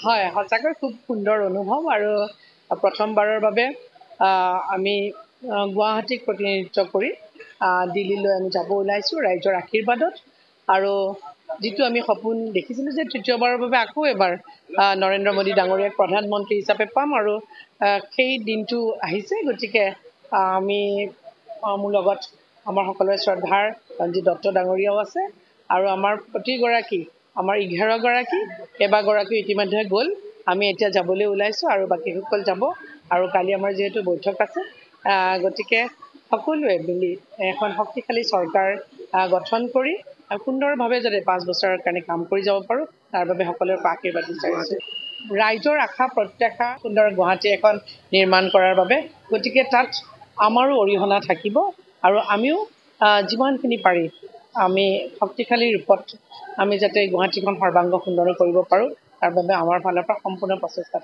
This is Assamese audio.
হয়, সঁচাকৈ খুব সুন্দৰ অনুভৱ আৰু প্ৰথমবাৰৰ বাবে আমি গুৱাহাটীক প্ৰতিনিধিত্ব কৰি দিল্লীলৈ আমি যাব ওলাইছোঁ ৰাইজৰ আশীৰ্বাদত। আৰু যিটো আমি সপোন দেখিছিলোঁ যে তৃতীয়বাৰৰ বাবে আকৌ এবাৰ নৰেন্দ্ৰ মোদী ডাঙৰীয়াক প্ৰধানমন্ত্ৰী হিচাপে পাম আৰু সেই দিনটো আহিছে। গতিকে আমি মোৰ লগত আমাৰ সকলোৰে শ্ৰদ্ধাৰ ৰঞ্জিত দত্ত ডাঙৰীয়াও আছে আৰু আমাৰ প্ৰতিগৰাকী আমাৰ 11গৰাকী কেইবাগৰাকীও ইতিমধ্যে গ'ল। আমি এতিয়া যাবলৈ ওলাইছোঁ আৰু বাকীসকল যাব। আৰু কালি আমাৰ যিহেতু বৈঠক আছে, গতিকে সকলোৱে মিলি এখন শক্তিশালী চৰকাৰ গঠন কৰি সুন্দৰভাৱে যাতে 5 বছৰৰ কাৰণে কাম কৰি যাব পাৰোঁ, তাৰ বাবে সকলোৰে পৰা আশীৰ্বাদ বিচাৰিছোঁ। ৰাইজৰ আশা প্ৰত্যাশা সুন্দৰ গুৱাহাটী এখন নিৰ্মাণ কৰাৰ বাবে। গতিকে তাত আমাৰো অৰিহণা থাকিব আৰু আমিও যিমানখিনি পাৰি আমি শক্তিশালী ৰূপত আমি যাতে গুৱাহাটীখন সৰ্বাংগ সুন্দৰ কৰিব পাৰোঁ, তাৰ বাবে আমাৰ ফালৰ পৰা সম্পূৰ্ণ প্ৰচেষ্টা থাকিব।